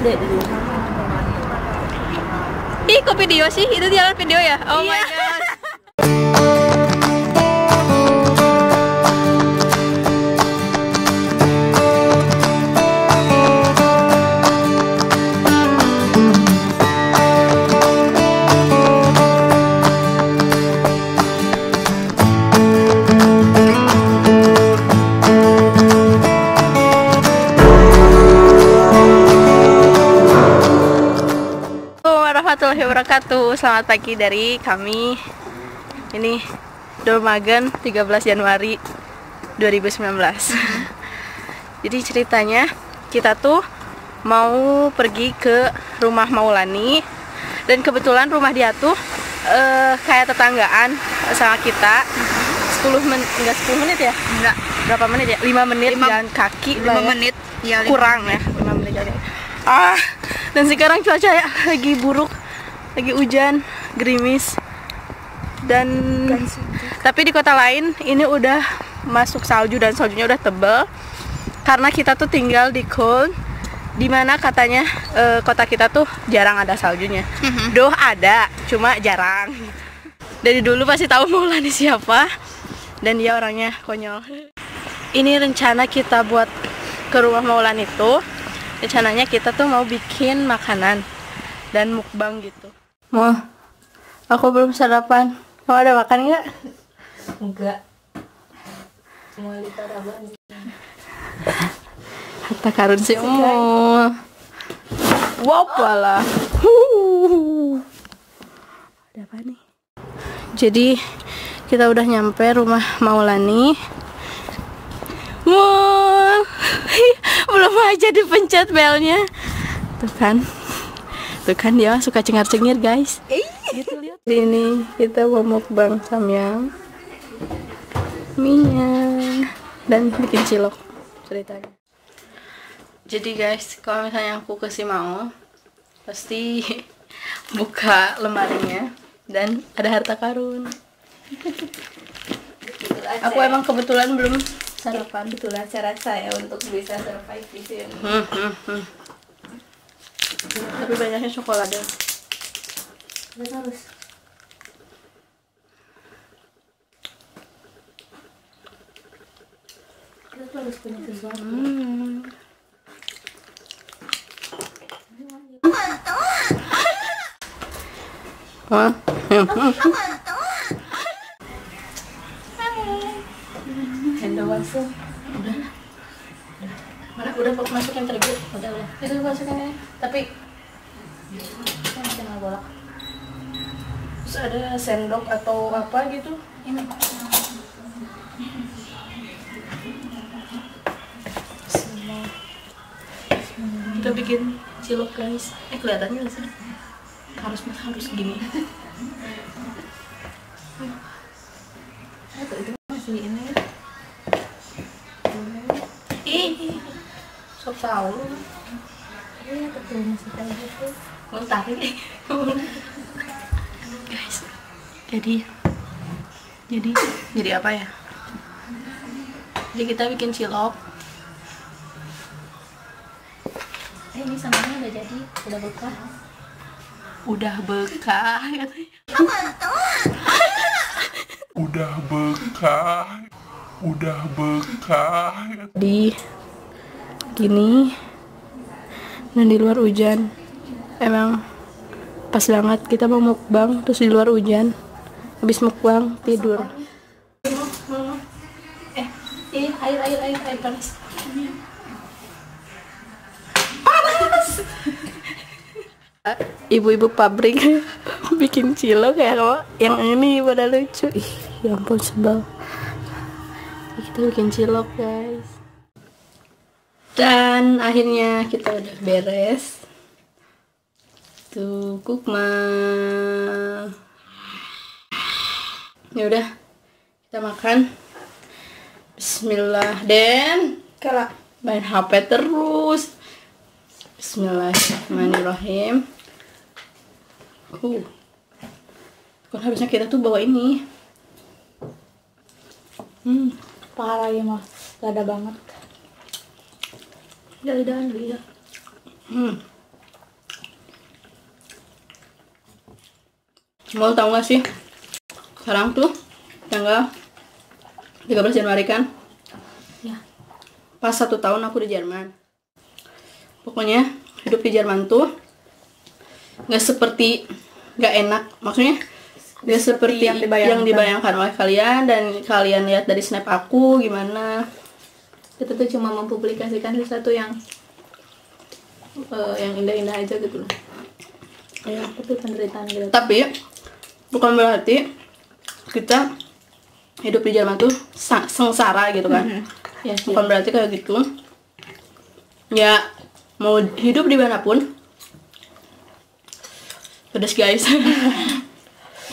Ih, kok video sih? Itu jalan video ya? Oh my god. Warahmatullahi wabarakatuh. Selamat pagi dari kami. Ini Dormagen 13 Januari 2019. Jadi ceritanya kita tuh mau pergi ke rumah Maulani, dan kebetulan rumah dia tuh kayak tetanggaan sama kita. 10 menit, enggak 10 menit ya? Enggak. Berapa menit ya? 5 menit jalan kaki. 5 menit ya, kurang ya, 5 menit jalan. Dan sekarang cuaca ya lagi buruk, lagi hujan, gerimis, dan tapi di kota lain ini udah masuk salju, dan saljunya udah tebel karena kita tuh tinggal di Köln, dimana katanya kota kita tuh jarang ada saljunya. Doh ada, cuma jarang. Dari dulu pasti tahu Maulani siapa, dan dia orangnya konyol. Ini rencana kita buat ke rumah Maulani itu. Rencananya kita tuh mau bikin makanan dan mukbang gitu. Aku belum sarapan. Mau ada makan nggak? Enggak. Mau ditaraban. Harta karun sih mau. Wapala. Ada apa nih? Jadi kita udah nyampe rumah Maulani. Wow, belum aja dipencet belnya. Tuh kan dia suka cengar-cengir guys. Gitu lihat. Ini kita mau mukbang samyang, minyak, dan bikin cilok ceritanya. Jadi guys, kalau misalnya aku ke Simao, pasti buka lemarinya dan ada harta karun. Aku emang kebetulan belum sarapan. Itulah cara saya untuk bisa survive di sini. Tapi banyaknya coklat. Harus. Kita harus punya sesuatu. Langsung udah masukin terigu, udah itu masukin, tapi jangan bolak. Terus ada sendok atau apa gitu ini. Kita bikin cilok guys. Kelihatannya nggak sih? Harus gini. Itu masih ini. Sok tahu lu. Iya, betul masih kayak gitu. Muntah ini. Guys. Jadi apa ya? Jadi kita bikin cilok. Ini sambalnya udah jadi, udah bekah. Udah bekah katanya. Udah bekah. Di gini, dan di luar hujan. Emang pas banget kita mau mukbang terus di luar hujan. Habis mukbang tidur. Air panas. Ibu-ibu pabrik bikin cilok ya kok. Yang ini pada lucu. Ih, ya ampun sebel. Kita bikin cilok guys. Dan akhirnya kita udah beres. Tuh kukma. Ya udah, kita makan. Bismillah. Dan kalau main HP terus. Bismillahirrahmanirrahim. Kan harusnya kita tuh bawa ini. Parah ya mah, gak ada banget. Lidah-lidahan dulu ya. Mau tahu gak sih? Sekarang tuh tanggal 13 Januari kan? Ya. Pas 1 tahun aku di Jerman. Pokoknya hidup di Jerman tuh nggak seperti nggak enak. Maksudnya nggak seperti yang dibayangkan oleh kalian. Dan kalian lihat dari snap aku gimana. Kita tuh cuma mempublikasikan sesuatu yang indah-indah aja gitu loh. Ya. Tapi penderitaan gitu. Tapi bukan berarti kita hidup di Jerman tuh sengsara gitu kan. Ya, Bukan berarti kayak gitu. Ya mau hidup dimanapun, pedas guys.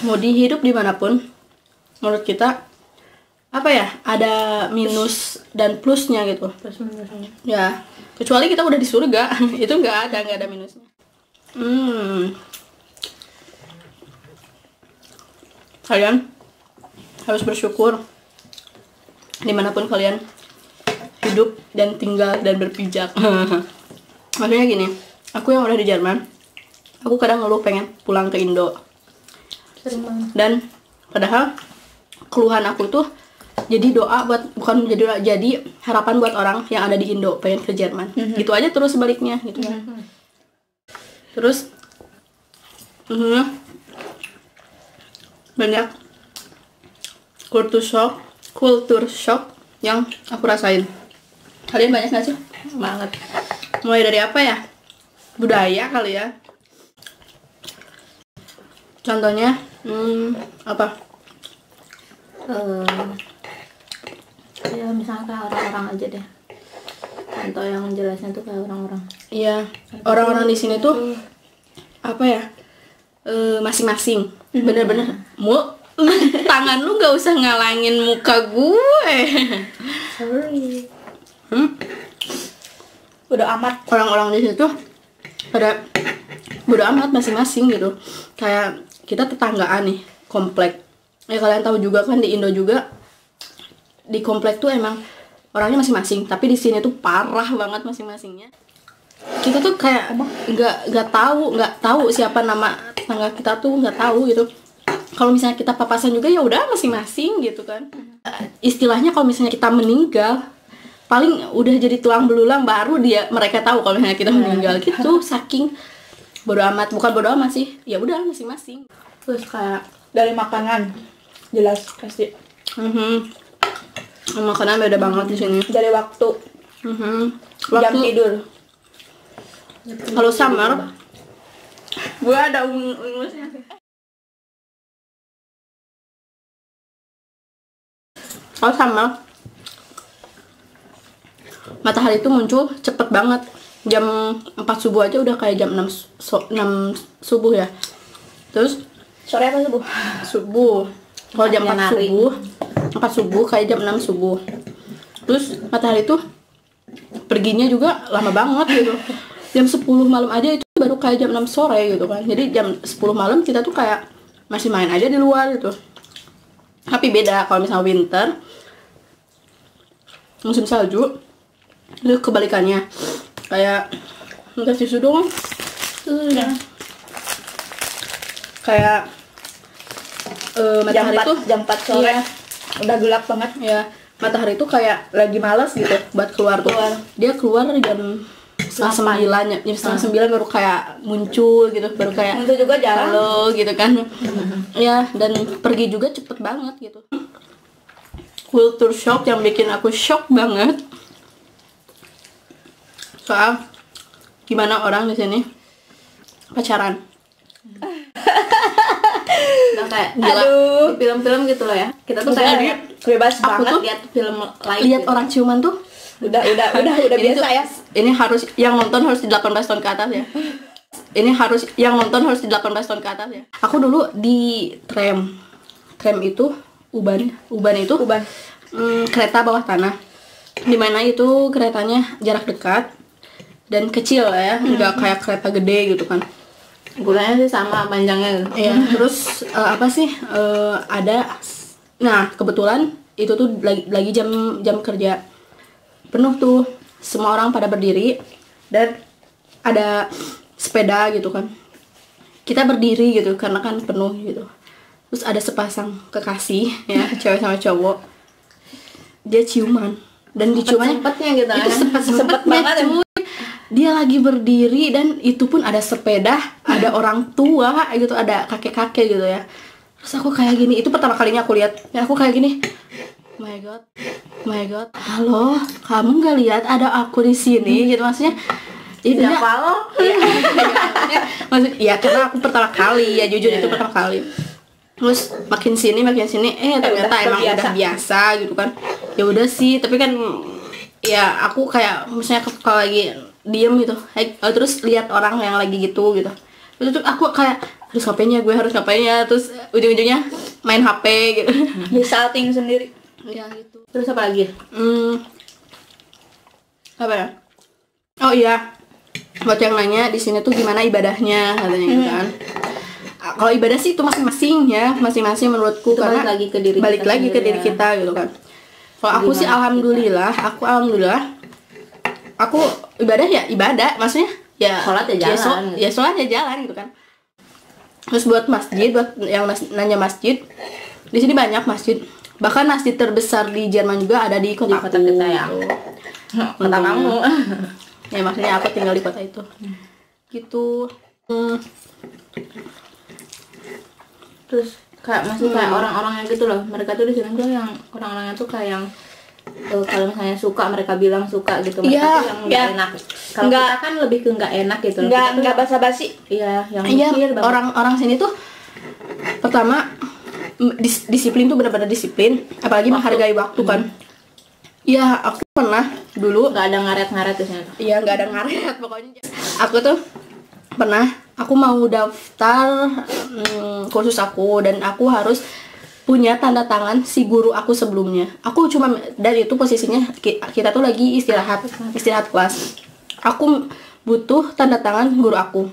Mau dihidup dimanapun, menurut kita apa ya, ada minus dan plusnya gitu. Terus menurutnya. Ya kecuali kita udah di surga. Itu nggak ada minusnya. Kalian harus bersyukur dimanapun kalian hidup dan tinggal dan berpijak. Maksudnya gini, aku yang udah di Jerman, aku kadang ngeluh pengen pulang ke Indo. Sering banget. Dan padahal keluhan aku tuh jadi doa buat, bukan jadi harapan buat orang yang ada di Indo pengen ke Jerman. Gitu aja terus sebaliknya gitu kan. Terus banyak culture shock yang aku rasain. Kalian banyak gak sih? Banget. Mulai dari apa ya? Budaya kali ya. Contohnya apa? Ya misalnya kayak orang-orang aja deh. Contoh yang jelasnya tuh kayak orang-orang. Iya, orang-orang di sini tuh apa ya? Masing-masing. Bener-bener tangan lu nggak usah ngalangin muka gue. Sorry. Udah amat. Orang-orang di situ pada bodo amat masing-masing gitu. Kayak kita tetanggaan nih, komplek. Ya kalian tahu juga kan di Indo juga di komplek tuh emang orangnya masing-masing. Tapi di sini tuh parah banget masing-masingnya. Kita tuh kayak nggak tahu siapa nama tetangga kita tuh, nggak tahu gitu. Kalau misalnya kita papasan juga ya udah masing-masing gitu kan. Istilahnya kalau misalnya kita meninggal, paling udah jadi tulang belulang baru mereka tahu kalau misalnya kita meninggal gitu. Saking bodo amat, bukan bodo amat sih, ya udah masing-masing. Terus kayak Dari makanan jelas pasti. makanan beda banget di sini. Dari waktu. Jam tidur. Kalau summer, gue ada ungusnya. Kalau summer, matahari itu muncul cepet banget. Jam 4 subuh aja udah kayak jam 6 subuh ya. Terus Sore apa subuh? subuh. Kalau jam 4 subuh, 4 subuh kayak jam 6 subuh. Terus matahari tuh perginya juga lama banget gitu. Jam 10 malam aja itu baru kayak jam 6 sore gitu kan. Jadi jam 10 malam kita tuh kayak masih main aja di luar gitu. Tapi beda kalau misalnya winter, musim salju, itu kebalikannya. Kayak minta tisu dong. Kayak matahari tuh jam 4 sore. Iya, Udah gelap banget. ya matahari tuh kayak lagi malas gitu buat keluar tuh. Dia keluar jam setengah 9, jam setengah 9 baru kayak muncul gitu, baru kayak Itu juga jalan. halo gitu kan. Ya, dan pergi juga cepet banget gitu. Culture shock yang bikin aku shock banget soal gimana orang di sini pacaran. Udah kayak Gila. di film-film gitu loh ya. Kita tuh kayak bebas Aku banget tuh lihat film lain. lihat gitu. orang ciuman tuh udah Ini biasa tuh- ya. Ini harus yang nonton harus di 18 tahun ke atas ya. Ini harus yang nonton harus di 18 tahun ke atas ya. Aku dulu di tram itu Uban itu kereta bawah tanah. Dimana itu keretanya jarak dekat dan kecil ya, nggak kayak kereta gede gitu kan. Gulanya sih sama panjangnya. Iya, terus apa sih ada. Nah kebetulan itu tuh lagi jam kerja penuh tuh, semua orang pada berdiri dan ada sepeda gitu kan. kita berdiri gitu karena kan penuh gitu. Terus ada sepasang kekasih ya, cewek sama cowok, dia ciuman dan diciumannya sempetnya gitu itu sempet banget cuy. Dia lagi berdiri dan itu pun ada sepeda, ada orang tua gitu, ada kakek-kakek gitu ya. Terus aku kayak gini, itu pertama kalinya aku lihat, ya aku kayak gini, my god, halo, kamu nggak lihat ada aku di sini gitu, maksudnya itu ya kalau maksud ya karena aku pertama kali ya, jujur itu pertama kali. Terus makin sini ternyata emang udah biasa gitu kan. Ya udah sih, tapi kan ya aku kayak misalnya kalau lagi diem gitu, terus lihat orang yang lagi gitu terus aku kayak harus ngapain ya, terus ujung-ujungnya main HP gitu. di salting sendiri Ya gitu. Terus apa lagi? Apa ya? Oh iya, buat yang nanya di sini tuh gimana ibadahnya katanya gitu kan. Kalau ibadah sih itu masing-masing ya, masing-masing menurutku, itu karena balik lagi ke diri kita gitu kan. Kalau aku sih alhamdulillah, aku ibadah ya ibadah, maksudnya ya sholat ya jalan, sholat ya jalan gitu kan. Terus buat masjid, buat yang nanya masjid, di sini banyak masjid. Bahkan masjid terbesar di Jerman juga ada di kota kita ya. Kota kamu. Ya maksudnya aku tinggal di kota itu. Gitu. Terus kayak masih kayak orang-orangnya gitu loh. Mereka tuh di sini tuh yang orang-orangnya tuh kayak yang kalau misalnya suka, mereka bilang suka gitu. Mereka tuh yang nggak enak. Kalau kita kan lebih ke nggak enak gitu. Nggak basa-basi. Iya, yang mikir banget. Orang sini tuh pertama disiplin tuh benar-benar disiplin, apalagi menghargai waktu kan. Ya aku pernah dulu nggak ada ngaret-ngaret di sana. Iya, nggak ada ngaret pokoknya. Aku tuh pernah, aku mau daftar kursus aku, dan aku harus punya tanda tangan si guru aku sebelumnya. Aku cuma, dan itu posisinya kita tuh lagi istirahat kelas. Aku butuh tanda tangan guru aku.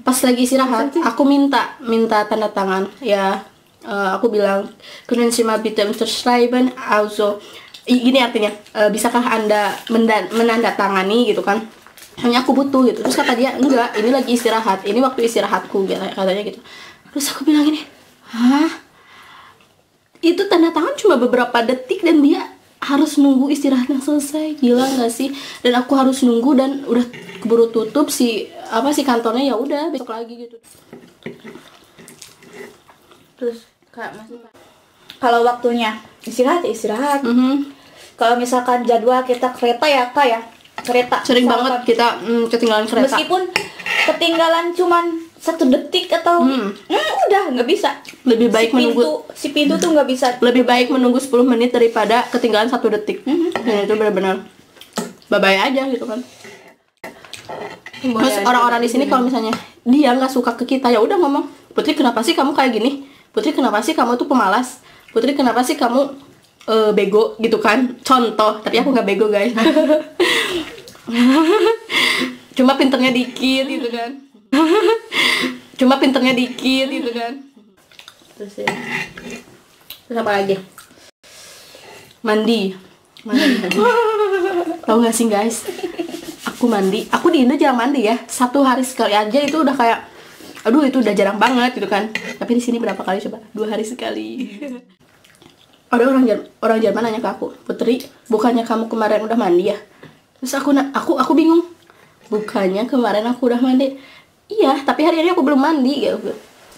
Pas lagi istirahat, aku minta tanda tangan ya. Aku bilang, können Sie mal bitte unterschreiben, also gini artinya, bisakah Anda menandatangani gitu kan, hanya aku butuh gitu. Terus kata dia, enggak, ini lagi istirahat, ini waktu istirahatku katanya gitu. Terus aku bilang gini, hah, itu tanda tangan cuma beberapa detik dan dia harus nunggu istirahatnya selesai, gila nggak sih? Dan aku harus nunggu dan udah keburu tutup si kantornya, ya udah besok lagi gitu. Terus kayak masih kalau waktunya istirahat. Kalau misalkan jadwal kita kereta ya kak ya, kereta sering banget kita ketinggalan kereta, meskipun ketinggalan cuman 1 detik atau udah nggak bisa. Lebih baik si pintu tuh nggak bisa. Lebih baik menunggu 10 menit daripada ketinggalan 1 detik. Dan itu benar-benar bye-bye aja gitu kan. Terus orang-orang di sini kalau misalnya dia nggak suka ke kita, ya udah ngomong, Putri kenapa sih kamu kayak gini? Putri kenapa sih kamu tuh pemalas? Putri kenapa sih kamu bego gitu kan? Contoh, tapi aku nggak bego guys. Cuma pinternya dikit gitu kan. Terus apa lagi? Mandi. Tahu nggak sih guys? Aku mandi. Aku di Indo jarang mandi ya. 1 hari sekali aja itu udah kayak, aduh itu udah jarang banget gitu kan. Tapi di sini berapa kali coba? 2 hari sekali. Ada orang Jerman nanya ke aku, Putri, bukannya kamu kemarin udah mandi ya? Terus aku bingung. Bukannya kemarin aku udah mandi? Iya, tapi hari ini aku belum mandi gitu.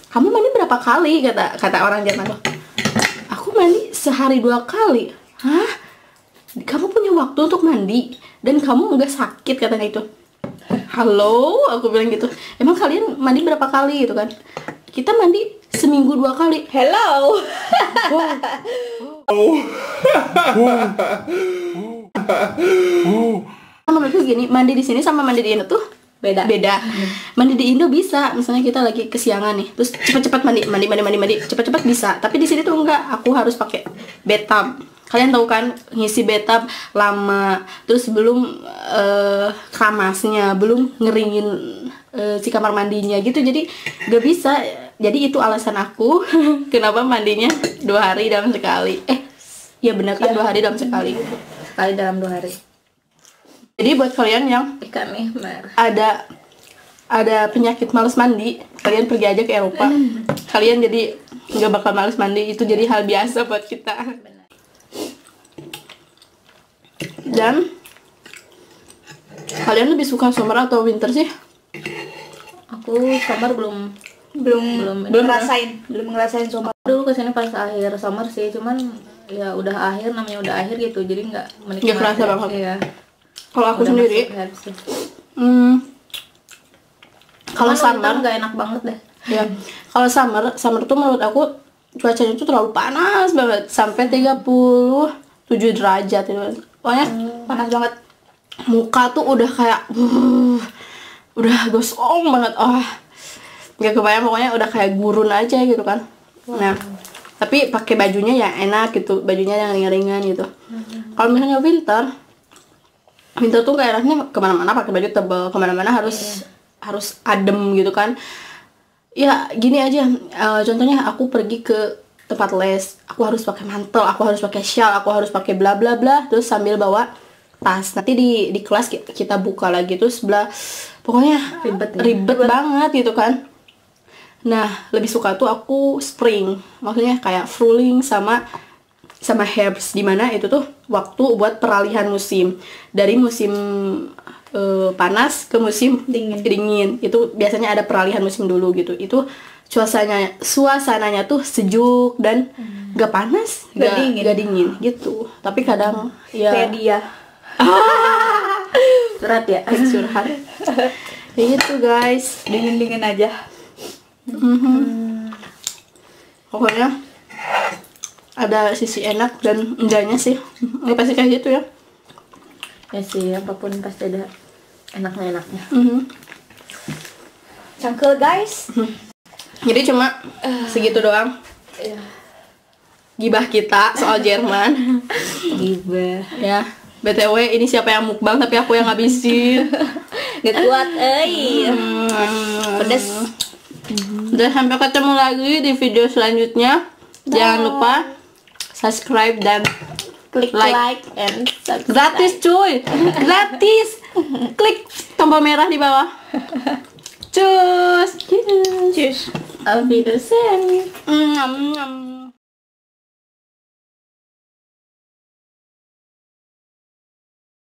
Kamu mandi berapa kali? Kata orang Jerman loh. Aku mandi sehari 2 kali. Hah? Kamu punya waktu untuk mandi dan kamu nggak sakit, katanya itu. Halo, aku bilang gitu. Emang kalian mandi berapa kali gitu kan? Kita mandi seminggu 2 kali. Hello. Menurutku gini, mandi di sini sama mandi di Indo tuh beda. Mandi di Indo bisa, misalnya kita lagi kesiangan nih, terus cepet-cepet mandi, cepet-cepet bisa. Tapi di sini tuh enggak, aku harus pakai bathtub. Kalian tahu kan, ngisi bathtub lama, terus belum kramasnya, belum ngeringin si kamar mandinya gitu. Jadi gak bisa. Jadi itu alasan aku kenapa mandinya 2 hari dalam sekali. Ya benar kan, 2 hari dalam sekali gitu. Sekali dalam 2 hari. Jadi buat kalian yang kami ada penyakit malas mandi, kalian pergi aja ke Eropa. Kalian jadi nggak bakal malas mandi, itu jadi hal biasa buat kita. Dan kalian lebih suka summer atau winter sih? Aku summer belum ngerasain summer. Dulu kesini pas akhir summer sih, cuman ya udah akhir, namanya udah akhir gitu, jadi nggak menikmati. Nggak kerasa banget. Iya. Kalau aku sendiri, kalau summer nggak enak banget deh. ya. Kalau summer tuh menurut aku cuacanya tuh terlalu panas banget, sampai 37 derajat itu. Pokoknya Panas banget. muka tuh udah kayak udah gosong banget. Nggak kebayang, pokoknya udah kayak gurun aja gitu kan. Nah, tapi pakai bajunya ya enak gitu, bajunya yang ringan-ringan gitu. Kalau misalnya winter tuh kayak enaknya kemana-mana pakai baju tebal, kemana-mana harus adem gitu kan. Ya gini aja, contohnya aku pergi ke tempat les, aku harus pakai mantel, aku harus pakai shawl, aku harus pakai bla bla bla, terus sambil bawa tas. Nanti di kelas kita buka lagi, terus pokoknya ribet banget gitu kan. Nah, lebih suka tuh aku spring, maksudnya kayak fruling sama herbs, dimana itu tuh waktu buat peralihan musim dari musim panas ke musim dingin. Itu biasanya ada peralihan musim dulu gitu. Itu suasananya tuh sejuk dan gak panas, gak dingin gitu. Tapi kadang ya Kayak dia. Curhat ya. curhat. Ya gitu guys. Dingin aja. Pokoknya ada sisi enak dan enggaknya sih. Ini pasti kayak gitu ya. Ya sih, apapun pasti ada enaknya. Cangkel guys. Jadi cuma segitu doang. Gibah kita soal Jerman. Gibah. Ya. BTW ini siapa yang mukbang tapi aku yang ngabisin. Gak kuat, pedes. Dan sampai ketemu lagi di video selanjutnya. Jangan lupa subscribe dan Klik like and subscribe. gratis cuy, gratis. Klik tombol merah di bawah. Cus. Auf Wiedersehen.